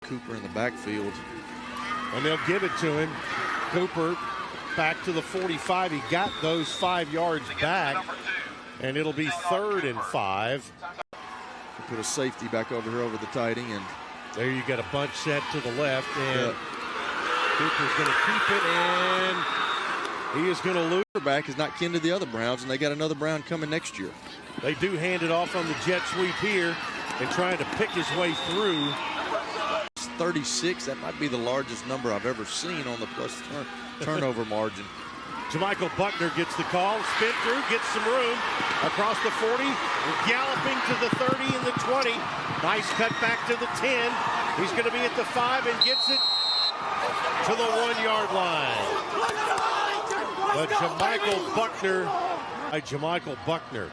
Cooper in the backfield. And they'll give it to him. Cooper back to the 45. He got those 5 yards back, and it'll be 3rd and 5. Put a safety back over here over the tight end. There you got a bunch set to the left, and Cooper's going to keep it, and he is going to lose. Quarterback is not kin to the other Browns, and they got another Brown coming next year. They do hand it off on the jet sweep here and trying to pick his way through. 36, that might be the largest number I've ever seen on the plus turnover margin. Jermichael Buckner gets the call, spin through, gets some room across the 40, galloping to the 30 and the 20. Nice cut back to the 10. He's going to be at the 5 and gets it to the 1-yard line. But Jermichael Buckner.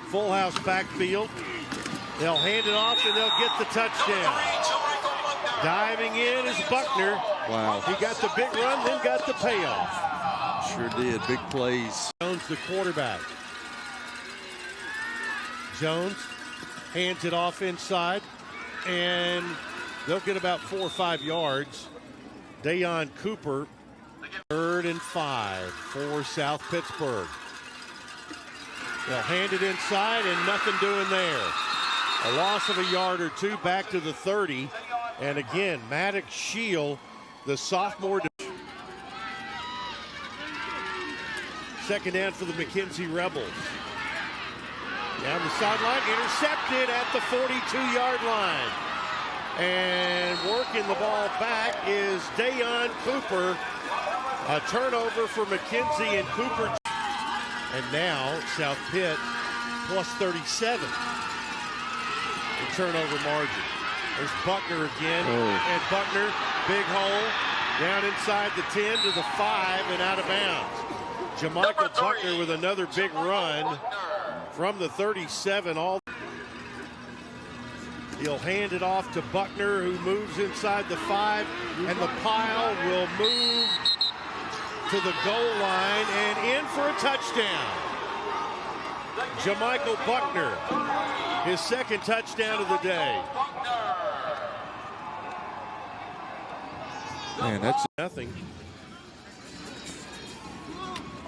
Full house backfield. They'll hand it off and they'll get the touchdown. Diving in is Buckner. Wow. He got the big run, then got the payoff. Sure did. Big plays. Jones, the quarterback. Jones hands it off inside, and they'll get about 4 or 5 yards. Dayon Cooper, 3rd and 5 for South Pittsburg. They'll hand it inside, and nothing doing there. A loss of a yard or 2 back to the 30. And again, Maddox Shield, the sophomore. Second down for the McKenzie Rebels. Down the sideline, intercepted at the 42-yard line. And working the ball back is Dayon Cooper. A turnover for McKenzie and Cooper. And now South Pitt plus 37. The turnover margin. There's Buckner again, and Buckner, big hole, down inside the 10 to the 5 and out of bounds. Jermichael Buckner with another big run from the 37. He'll hand it off to Buckner, who moves inside the 5, and the pile will move to the goal line and in for a touchdown. Jermichael Buckner, his 2nd touchdown of the day. Man, that's nothing.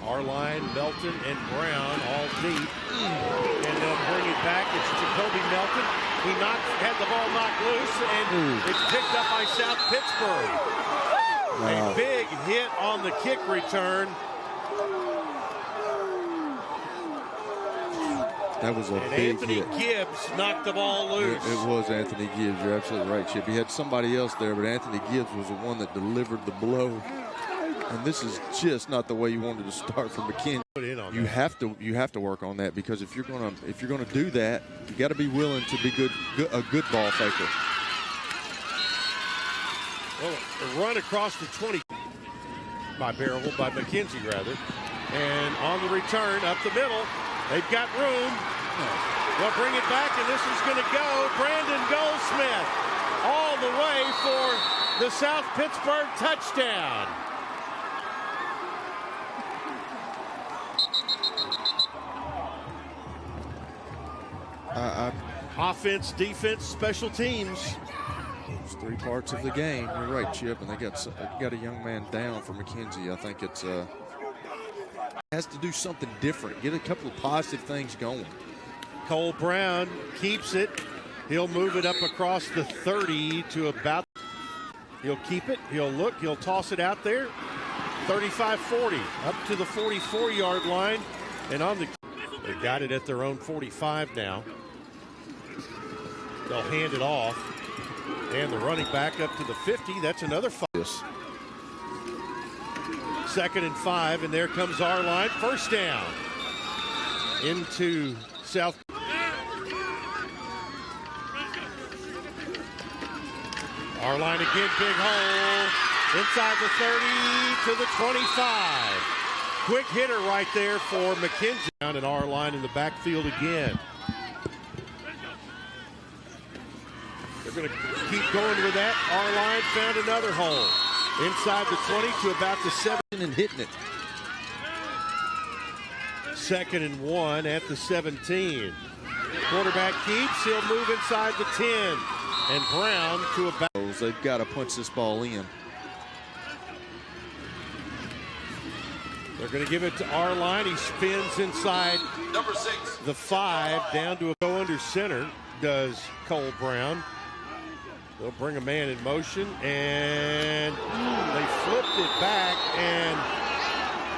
Arline, Melton, and Brown all deep. And they'll bring it back. It's Jacoby Melton. He had the ball knocked loose, and it's picked up by South Pittsburg. Wow. A big hit on the kick return. That was a and big Anthony hit. Gibbs knocked the ball loose. It was Anthony Gibbs. You're absolutely right, Chip. He had somebody else there, but Anthony Gibbs was the one that delivered the blow. And this is just not the way you wanted to start for McKenzie. You have to work on that, because if you're gonna do that, you got to be willing to be a good ball faker. Well, a run across the 20 by McKenzie rather, and on the return up the middle, they've got room. They'll bring it back, and this is going to go. Brandon Goldsmith all the way for the South Pittsburg touchdown. Offense, defense, special teams. It's 3 parts of the game. You're right, Chip. And they got a young man down for McKenzie. I think it's has to do something different. Get a couple of positive things going. Cole Brown keeps it. He'll move it up across the 30 to about. He'll keep it. He'll look. He'll toss it out there. 35-40 up to the 44-yard line, and on the. They got it at their own 45 now. They'll hand it off, and the running back up to the 50. That's another 5. 2nd and 5, and there comes our line. First down into South. Our line again, big hole inside the 30 to the 25. Quick hitter right there for McKenzie. Down and our line in the backfield again. They're going to keep going with that. Our line found another hole inside the 20 to about the 7 and hitting it. 2nd and 1 at the 17. Quarterback keeps. He'll move inside the 10. And Brown to about. They've got to punch this ball in. They're going to give it to Arline. He spins inside the 5, down to a go under center, does Cole Brown. They'll bring a man in motion, and they flipped it back and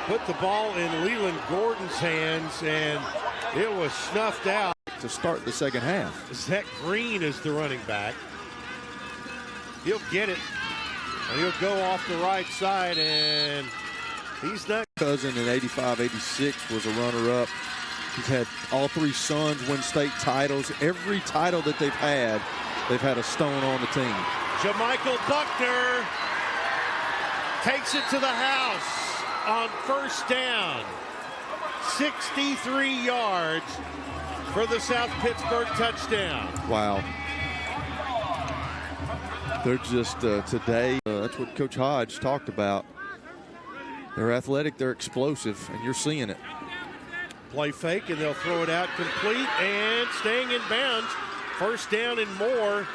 put the ball in Leland Gordon's hands, and it was snuffed out. To start the second half. Zach Green is the running back. He'll get it, and he'll go off the right side, and he's not. Cousin in 85-86 was a runner-up. He's had all 3 sons win state titles. Every title that they've had a stone on the team. Jamichael Buckner takes it to the house on first down. 63 yards for the South Pittsburg touchdown. Wow. They're just today, that's what Coach Hodge talked about. They're athletic, they're explosive, and you're seeing it. Play fake, and they'll throw it out complete, and staying in bounds. First down and more.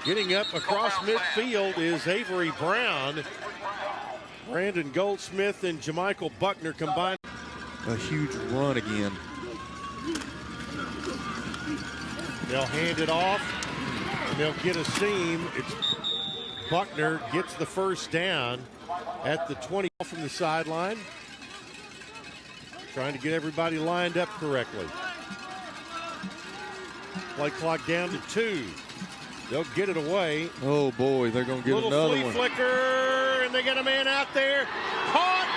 Getting up across midfield is Avery Brown. Brandon Goldsmith and Jamichael Buckner combined. A huge run again. They'll hand it off, and they'll get a seam. It's Buckner gets the first down at the 20 from the sideline. Trying to get everybody lined up correctly. Play clock down to 2. They'll get it away. Oh boy, they're going to get another flea one. Flicker, and they got a man out there. Caught.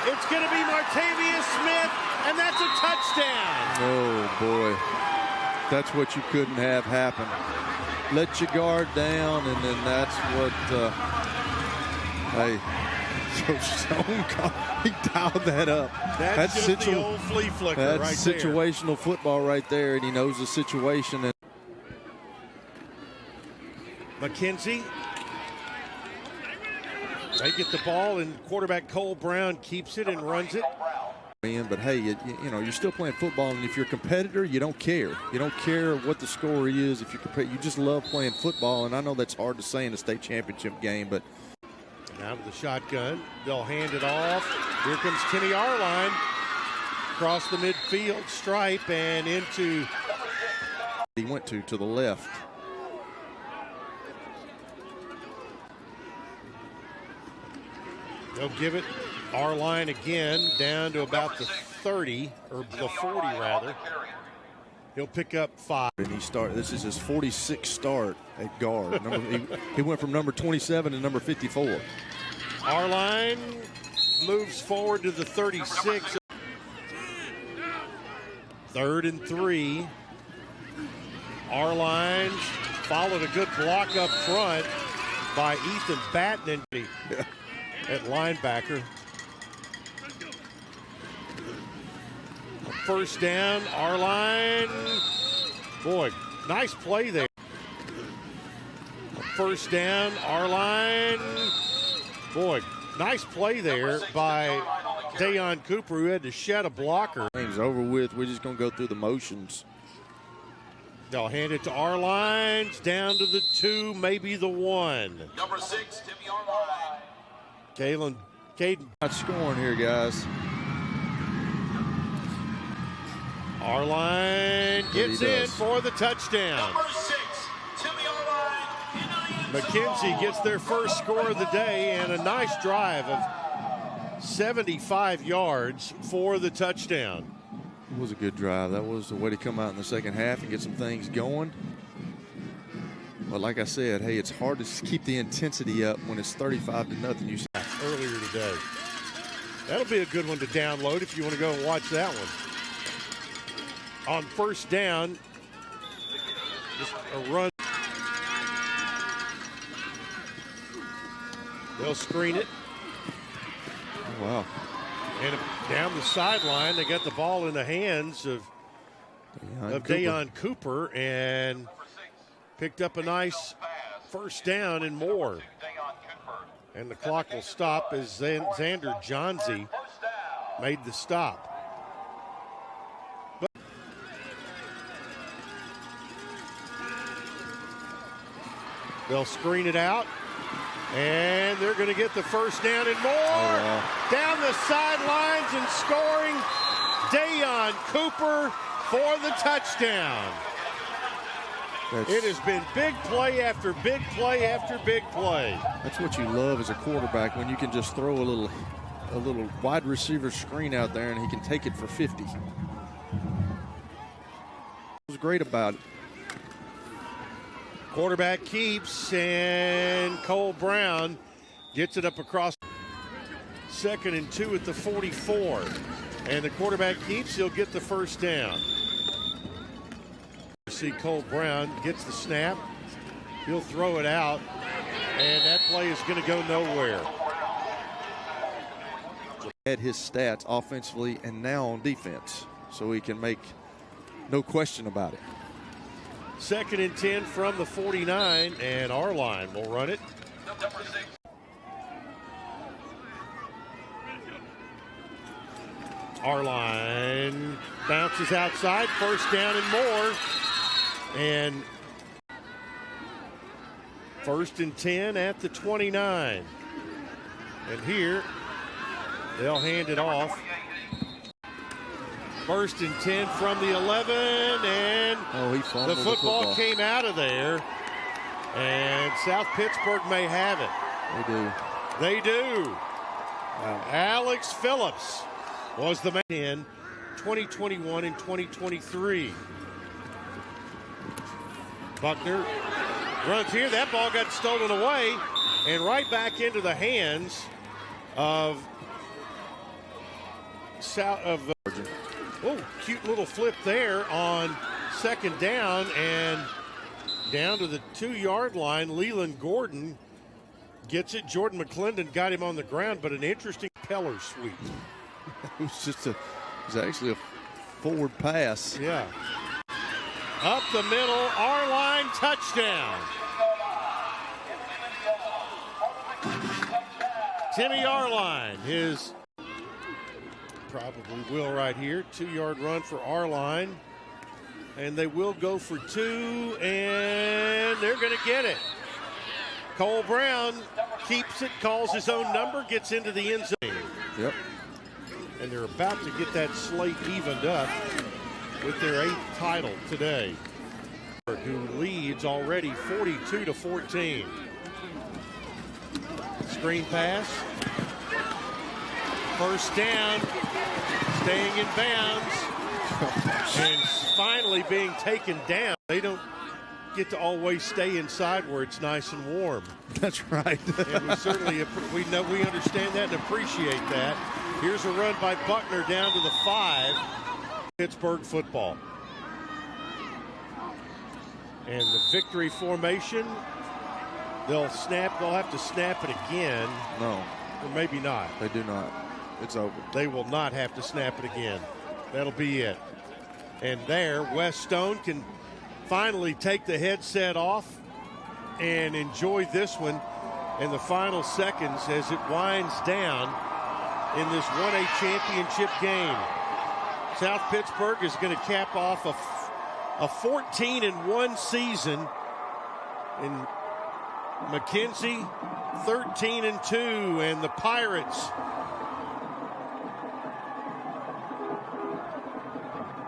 It's going to be Martavius Smith, and that's a touchdown. Oh boy, that's what you couldn't have happen. Let your guard down, and then that's what. Hey, Coach Stone, he dialed that up. That's just the old flea flicker right there. Situational football right there, and he knows the situation. And McKenzie. They get the ball, and quarterback Cole Brown keeps it and runs it. But hey, you know, you're still playing football, and if you're a competitor, you don't care. You don't care what the score is. If you compete, you just love playing football, and I know that's hard to say in a state championship game, but. Out of the shotgun, they'll hand it off. Here comes Kenny Arline across the midfield stripe and into. He went to the left. They'll give it Arline again down to about the 30, or the 40 rather. He'll pick up 5. And this is his 46th start at guard. He went from number 27 to number 54. Arline moves forward to the 36. 3rd and 3. Arline followed a good block up front by Ethan Batten at linebacker. First down, Arline. Boy, nice play there. First down, Arline. Boy, nice play there by Dayon Cooper, who had to shed a blocker. Game's over with. We're just going to go through the motions. They'll hand it to Arline. Down to the 2, maybe the 1. Number 6, Timmy Arline. Caden. Not scoring here, guys. Arline gets in for the touchdown. Number 6, Timmy Arline. McKenzie gets their first score of the day and a nice drive of 75 yards for the touchdown. It was a good drive. That was the way to come out in the second half and get some things going. But like I said, hey, it's hard to keep the intensity up when it's 35-0. You said earlier today. That'll be a good one to download if you want to go and watch that one. On first down, just a run. They'll screen it. oh, wow. And down the sideline, they got the ball in the hands of Dayon Cooper and picked up a nice first down and more. And the clock will stop as Xander Johnsey made the stop. They'll screen it out, and they're going to get the first down and more. Oh, wow. Down the sidelines and scoring, Dayon Cooper for the touchdown. It has been big play after big play after big play. That's what you love as a quarterback, when you can just throw a little wide receiver screen out there and he can take it for 50. What was great about it. Quarterback keeps, and Cole Brown gets it up across. 2nd and 2 at the 44. And the quarterback keeps, he'll get the first down. See Cole Brown gets the snap. He'll throw it out, and that play is going to go nowhere. Had his stats offensively and now on defense, so he can make no question about it. 2nd and 10 from the 49, and our line will run it. Our line bounces outside, first down and more. And 1st and 10 at the 29. And here, they'll hand it off. 1st and 10 from the 11, and the football came out of there. And South Pittsburg may have it. They do. Wow. Alex Phillips was the man in 2021 and 2023. Buckner runs here. That ball got stolen away and right back into the hands of Georgia. Oh, cute little flip there on 2nd down, and down to the 2-yard line. Leland Gordon gets it. Jordan McClendon got him on the ground, but an interesting Peller sweep. It was actually a forward pass. Yeah. Up the middle, our line, touchdown. Timmy Arline, his probably will right here. 2-yard run for Arline. And they will go for 2, and they're going to get it. Cole Brown keeps it, calls his own number, gets into the end zone. Yep. And they're about to get that slate evened up with their 8th title today, who leads already 42-14. Screen pass. First down, staying in bounds, and finally being taken down. They don't get to always stay inside where it's nice and warm. That's right. And we certainly we understand that and appreciate that. Here's a run by Buckner down to the 5. Pittsburgh football. And the victory formation, they'll have to snap it again. No. Or maybe not. They do not. It's over. They will not have to snap it again. That'll be it. And there, Wes Stone can finally take the headset off and enjoy this one in the final seconds as it winds down in this 1A championship game. South Pittsburg is going to cap off a 14-1 season. In McKenzie, 13-2, and the Pirates,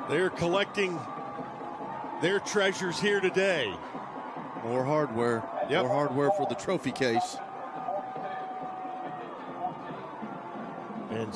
they're collecting their treasures here today. More hardware. Yep. More hardware for the trophy case. And